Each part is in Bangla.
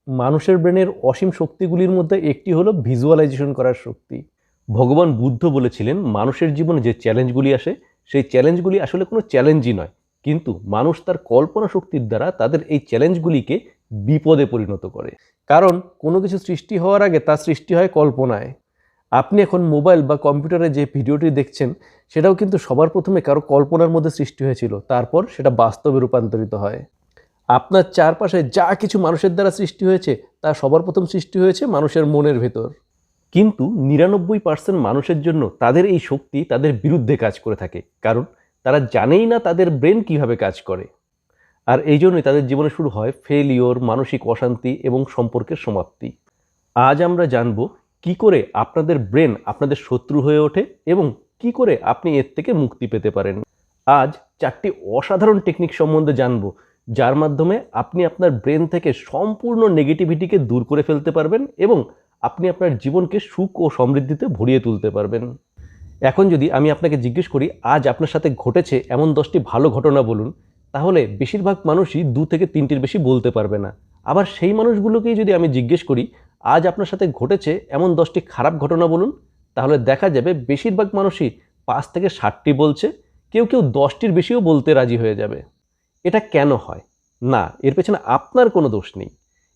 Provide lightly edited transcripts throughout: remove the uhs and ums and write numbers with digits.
মানুষের ব্রেনের অসীম শক্তিগুলির মধ্যে একটি হলো ভিজুয়ালাইজেশন করার শক্তি। ভগবান বুদ্ধ বলেছিলেন মানুষের জীবনে যে চ্যালেঞ্জগুলি আসে সেই চ্যালেঞ্জগুলি আসলে কোনো চ্যালেঞ্জই নয়, কিন্তু মানুষ তার কল্পনা শক্তির দ্বারা তাদের এই চ্যালেঞ্জগুলিকে বিপদে পরিণত করে। কারণ কোনো কিছু সৃষ্টি হওয়ার আগে তা সৃষ্টি হয় কল্পনায়। আপনি এখন মোবাইল বা কম্পিউটারে যে ভিডিওটি দেখছেন সেটাও কিন্তু সবার প্রথমে কারো কল্পনার মধ্যে সৃষ্টি হয়েছিল, তারপর সেটা বাস্তবে রূপান্তরিত হয়। আপনার চারপাশে যা কিছু মানুষের দ্বারা সৃষ্টি হয়েছে তা সবার প্রথম সৃষ্টি হয়েছে মানুষের মনের ভেতর। কিন্তু 99% মানুষের জন্য তাদের এই শক্তি তাদের বিরুদ্ধে কাজ করে থাকে, কারণ তারা জানেই না তাদের ব্রেন কিভাবে কাজ করে। আর এই জন্যই তাদের জীবনে শুরু হয় ফেলিওর, মানসিক অশান্তি এবং সম্পর্কের সমাপ্তি। আজ আমরা জানব কি করে আপনাদের ব্রেন আপনাদের শত্রু হয়ে ওঠে এবং কি করে আপনি এর থেকে মুক্তি পেতে পারেন। আজ 4টি অসাধারণ টেকনিক সম্বন্ধে জানব, যার মাধ্যমে আপনি আপনার ব্রেন থেকে সম্পূর্ণ নেগেটিভিটিকে দূর করে ফেলতে পারবেন এবং আপনি আপনার জীবনকে সুখ ও সমৃদ্ধিতে ভরিয়ে তুলতে পারবেন। এখন যদি আমি আপনাকে জিজ্ঞেস করি আজ আপনার সাথে ঘটেছে এমন 10টি ভালো ঘটনা বলুন, তাহলে বেশিরভাগ মানুষই 2 থেকে 3টির বেশি বলতে পারবে না। আবার সেই মানুষগুলোকেই যদি আমি জিজ্ঞেস করি আজ আপনার সাথে ঘটেছে এমন 10টি খারাপ ঘটনা বলুন, তাহলে দেখা যাবে বেশিরভাগ মানুষই 5 থেকে 7টি বলছে, কেউ কেউ 10টির বেশিও বলতে রাজি হয়ে যাবে। এটা কেন হয়? না, এর পেছনে আপনার কোনো দোষ নেই।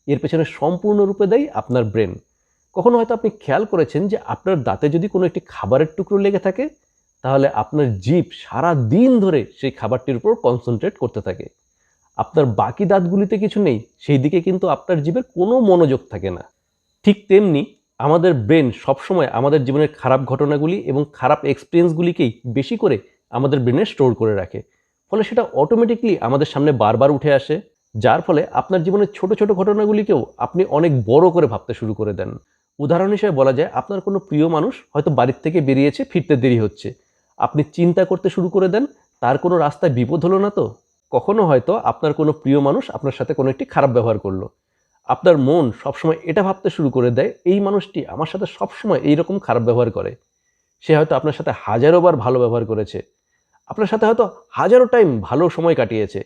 এর পেছনে সম্পূর্ণরূপে দায়ী আপনার ব্রেন। কখনো হয়তো আপনি খেয়াল করেছেন যে আপনার দাঁতে যদি কোনো একটি খাবারের টুকরো লেগে থাকে, তাহলে আপনার জিভ সারা দিন ধরে সেই খাবারটির উপর কনসেন্ট্রেট করতে থাকে। আপনার বাকি দাঁতগুলিতে কিছু নেই, সেই দিকে কিন্তু আপনার জিভের কোনো মনোযোগ থাকে না। ঠিক তেমনি আমাদের ব্রেন সবসময় আমাদের জীবনের খারাপ ঘটনাগুলি এবং খারাপ এক্সপিরিয়েন্সগুলিকেই বেশি করে আমাদের ব্রেনে স্টোর করে রাখে। ফলে সেটা অটোমেটিকলি আমাদের সামনে বারবার উঠে আসে, যার ফলে আপনার জীবনের ছোট ছোট ঘটনাগুলিকেও আপনি অনেক বড় করে ভাবতে শুরু করে দেন। উদাহরণ হিসেবে বলা যায়, আপনার কোনো প্রিয় মানুষ হয়তো বাড়ির থেকে বেরিয়েছে, ফিরতে দেরি হচ্ছে। আপনি চিন্তা করতে শুরু করে দেন, তার কোনো রাস্তায় বিপদ হলো না তো? কখনো হয়তো আপনার কোনো প্রিয় মানুষ আপনার সাথে কোনো একটি খারাপ ব্যবহার করলো। আপনার মন সবসময় এটা ভাবতে শুরু করে দেয়, এই মানুষটি আমার সাথে সবসময় এইরকম খারাপ ব্যবহার করে। সে হয়তো আপনার সাথে হাজারো বার ভালো ব্যবহার করেছে, আপনার সাথে হয়তো হাজারো টাইম ভালো সময় কাটিয়েছে।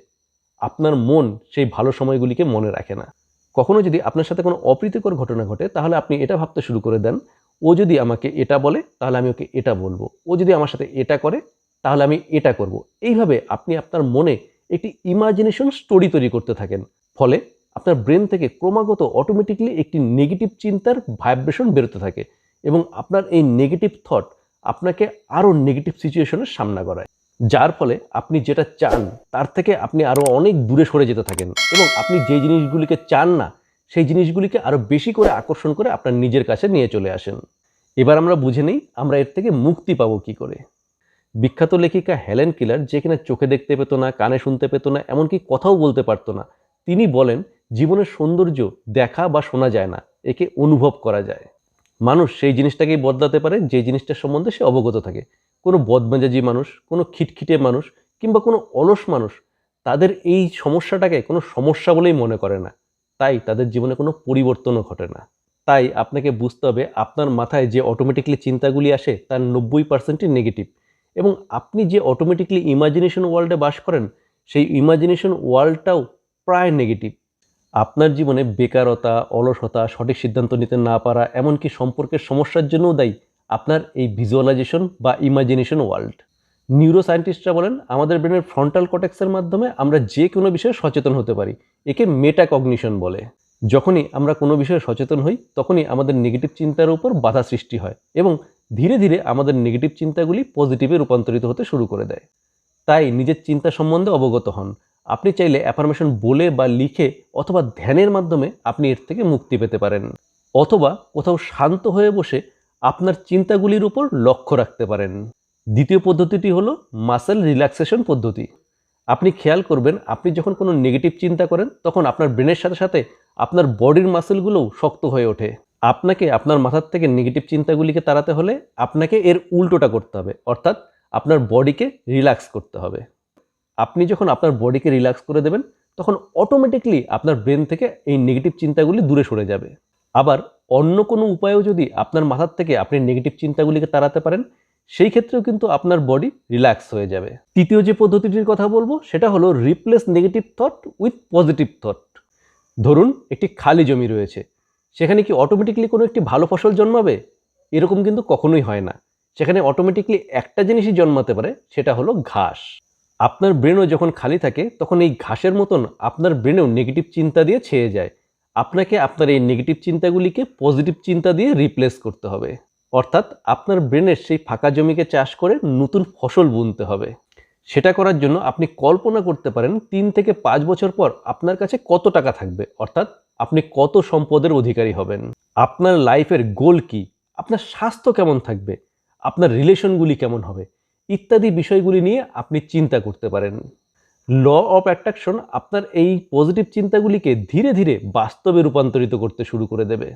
আপনার মন সেই ভালো সময়গুলিকে মনে রাখে না। কখনো যদি আপনার সাথে কোনো অপ্রীতিকর ঘটনা ঘটে, তাহলে আপনি এটা ভাবতে শুরু করে দেন, ও যদি আমাকে এটা বলে তাহলে আমি ওকে এটা বলবো, ও যদি আমার সাথে এটা করে তাহলে আমি এটা করব। এইভাবে আপনি আপনার মনে একটি ইমাজিনেশন স্টোরি তৈরি করতে থাকেন। ফলে আপনার ব্রেন থেকে ক্রমাগত অটোমেটিকলি একটি নেগেটিভ চিন্তার ভাইব্রেশন বেরোতে থাকে এবং আপনার এই নেগেটিভ থট আপনাকে আরও নেগেটিভ সিচুয়েশনের সামনা করায়, যার ফলে আপনি যেটা চান তার থেকে আপনি আরও অনেক দূরে সরে যেতে থাকেন এবং আপনি যে জিনিসগুলিকে চান না সেই জিনিসগুলিকে আরও বেশি করে আকর্ষণ করে আপনার নিজের কাছে নিয়ে চলে আসেন। এবার আমরা বুঝে নেই আমরা এর থেকে মুক্তি পাবো কী করে। বিখ্যাত লেখিকা হেলেন কেলার, যে কিনা চোখে দেখতে পেত না, কানে শুনতে পেত না, এমনকি কথাও বলতে পারতো না, তিনি বলেন জীবনের সৌন্দর্য দেখা বা শোনা যায় না, একে অনুভব করা যায়। মানুষ সেই জিনিসটাকেই বদলাতে পারে যে জিনিসটার সম্বন্ধে সে অবগত থাকে। কোনো বদমেজাজি মানুষ, কোনো খিটখিটে মানুষ কিংবা কোনো অলস মানুষ তাদের এই সমস্যাটাকে কোনো সমস্যা বলেই মনে করে না, তাই তাদের জীবনে কোনো পরিবর্তনও ঘটে না। তাই আপনাকে বুঝতে হবে আপনার মাথায় যে অটোমেটিকলি চিন্তাগুলি আসে তার 90%ই নেগেটিভ, এবং আপনি যে অটোমেটিকলি ইমাজিনেশন ওয়ার্ল্ডে বাস করেন সেই ইমাজিনেশন ওয়ার্ল্ডটাও প্রায় নেগেটিভ। আপনার জীবনে বেকারতা, অলসতা, সঠিক সিদ্ধান্ত নিতে না পারা, এমনকি সম্পর্কের সমস্যার জন্যও দায়ী আপনার এই ভিজুয়ালাইজেশন বা ইমাজিনেশন ওয়ার্ল্ড। নিউরো সায়েন্টিস্টরা বলেন আমাদের ব্রেনের ফ্রন্টাল কর্টেক্সের মাধ্যমে আমরা যে কোনো বিষয়ে সচেতন হতে পারি, একে মেটাকগনিশন বলে। যখনই আমরা কোনো বিষয়ে সচেতন হই তখনই আমাদের নেগেটিভ চিন্তার উপর বাধা সৃষ্টি হয় এবং ধীরে ধীরে আমাদের নেগেটিভ চিন্তাগুলি পজিটিভে রূপান্তরিত হতে শুরু করে দেয়। তাই নিজের চিন্তা সম্বন্ধে অবগত হন। আপনি চাইলে অ্যাফার্মেশন বলে বা লিখে অথবা ধ্যানের মাধ্যমে আপনি এর থেকে মুক্তি পেতে পারেন, অথবা কোথাও শান্ত হয়ে বসে আপনার চিন্তাগুলির উপর লক্ষ্য রাখতে পারেন। দ্বিতীয় পদ্ধতিটি হলো মাসেল রিল্যাক্সেশন পদ্ধতি। আপনি খেয়াল করবেন আপনি যখন কোনো নেগেটিভ চিন্তা করেন তখন আপনার ব্রেনের সাথে সাথে আপনার বডির মাসেলগুলোও শক্ত হয়ে ওঠে। আপনাকে আপনার মাথার থেকে নেগেটিভ চিন্তাগুলিকে তাড়াতে হলে আপনাকে এর উল্টোটা করতে হবে, অর্থাৎ আপনার বডিকে রিল্যাক্স করতে হবে। আপনি যখন আপনার বডিকে রিল্যাক্স করে দেবেন তখন অটোমেটিকলি আপনার ব্রেন থেকে এই নেগেটিভ চিন্তাগুলি দূরে সরে যাবে। আবার অন্য কোনো উপায়েও যদি আপনার মাথার থেকে আপনি নেগেটিভ চিন্তাগুলিকে তাড়াতে পারেন, সেই ক্ষেত্রেও কিন্তু আপনার বডি রিল্যাক্স হয়ে যাবে। তৃতীয় যে পদ্ধতিটির কথা বলবো সেটা হলো replace negative thought with positive thought. ধরুন একটি খালি জমি রয়েছে, সেখানে কি অটোমেটিকলি কোনো একটি ভালো ফসল জন্মাবে? এরকম কিন্তু কখনোই হয় না। সেখানে অটোমেটিকলি একটা জিনিসই জন্মাতে পারে, সেটা হলো ঘাস। আপনার ব্রেনও যখন খালি থাকে তখন এই ঘাসের মতন আপনার ব্রেনেও নেগেটিভ চিন্তা দিয়ে ছেয়ে যায়। আপনাকে আপনার এই নেগেটিভ চিন্তাগুলিকে পজিটিভ চিন্তা দিয়ে রিপ্লেস করতে হবে। অর্থাৎ আপনার ব্রেনের সেই ফাঁকা জমিকে চাষ করে নতুন ফসল বুনতে হবে। সেটা করার জন্য আপনি কল্পনা করতে পারেন 3 থেকে 5 বছর পর আপনার কাছে কত টাকা থাকবে, অর্থাৎ আপনি কত সম্পদের অধিকারী হবেন। আপনার লাইফের গোল কি, আপনার স্বাস্থ্য কেমন থাকবে, আপনার রিলেশনগুলি কেমন হবে, ইত্যাদি বিষয়গুলি নিয়ে আপনি চিন্তা করতে পারেন। ল অফ অ্যাট্রাকশন আপনার এই পজিটিভ চিন্তাগুলিকে ধীরে ধীরে বাস্তবে রূপান্তরিত করতে শুরু করে দেবে।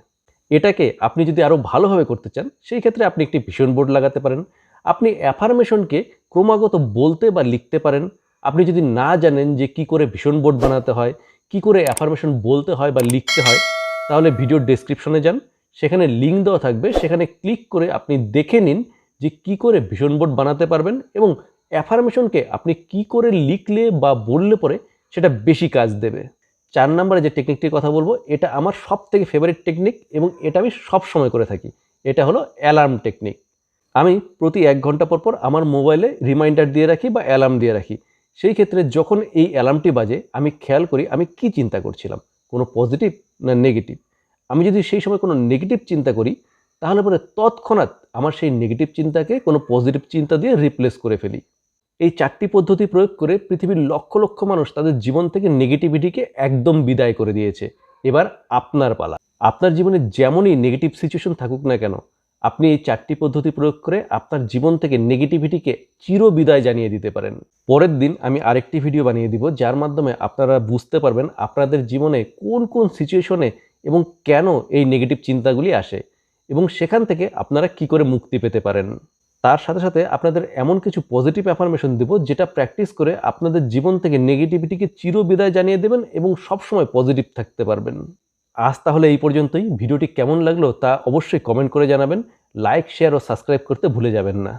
এটাকে আপনি যদি আরও ভালোভাবে করতে চান, সেই ক্ষেত্রে আপনি একটি ভিশন বোর্ড লাগাতে পারেন। আপনি অ্যাফার্মেশনকে ক্রমাগত বলতে বা লিখতে পারেন। আপনি যদি না জানেন যে কি করে ভিশন বোর্ড বানাতে হয়, কি করে অ্যাফার্মেশন বলতে হয় বা লিখতে হয়, তাহলে ভিডিওর ডেসক্রিপশনে যান, সেখানে লিঙ্ক দেওয়া থাকবে, সেখানে ক্লিক করে আপনি দেখে নিন যে কি করে ভিশন বোর্ড বানাতে পারবেন এবং অ্যাফার্মেশনকে আপনি কি করে লিখলে বা বললে পরে সেটা বেশি কাজ দেবে। 4 নম্বরে যে টেকনিকটির কথা বলবো, এটা আমার সবথেকে ফেভারিট টেকনিক এবং এটা আমি সবসময় করে থাকি। এটা হলো অ্যালার্ম টেকনিক। আমি প্রতি 1 ঘন্টা পর পর আমার মোবাইলে রিমাইন্ডার দিয়ে রাখি বা অ্যালার্ম দিয়ে রাখি। সেই ক্ষেত্রে যখন এই অ্যালার্মটি বাজে আমি খেয়াল করি আমি কি চিন্তা করছিলাম, কোনো পজিটিভ না নেগেটিভ। আমি যদি সেই সময় কোনো নেগেটিভ চিন্তা করি, তাহলে পরে তৎক্ষণাৎ আমার সেই নেগেটিভ চিন্তাকে কোনো পজিটিভ চিন্তা দিয়ে রিপ্লেস করে ফেলি। এই 4টি পদ্ধতি প্রয়োগ করে পৃথিবীর লক্ষ লক্ষ মানুষ তাদের জীবন থেকে নেগেটিভিটিকে একদম বিদায় করে দিয়েছে। এবার আপনার পালা। আপনার জীবনে যেমনই নেগেটিভ সিচুয়েশন থাকুক না কেন, আপনি এই 4টি পদ্ধতি প্রয়োগ করে আপনার জীবন থেকে নেগেটিভিটিকে চিরবিদায় জানিয়ে দিতে পারেন। পরের দিন আমি আরেকটি ভিডিও বানিয়ে দিব, যার মাধ্যমে আপনারা বুঝতে পারবেন আপনাদের জীবনে কোন কোন সিচুয়েশনে এবং কেন এই নেগেটিভ চিন্তাগুলি আসে এবং সেখান থেকে আপনারা কি করে মুক্তি পেতে পারেন। তার সাথে সাথে আপনাদের এমন কিছু পজিটিভ অ্যাফার্মেশন দেব, যেটা প্র্যাকটিস করে আপনাদের জীবন থেকে নেগেটিভিটিকে চিরবিদায় জানিয়ে দেবেন এবং সবসময় পজিটিভ থাকতে পারবেন। আজ তাহলে এই পর্যন্তই। ভিডিওটি কেমন লাগলো তা অবশ্যই কমেন্ট করে জানাবেন। লাইক, শেয়ার ও সাবস্ক্রাইব করতে ভুলে যাবেন না।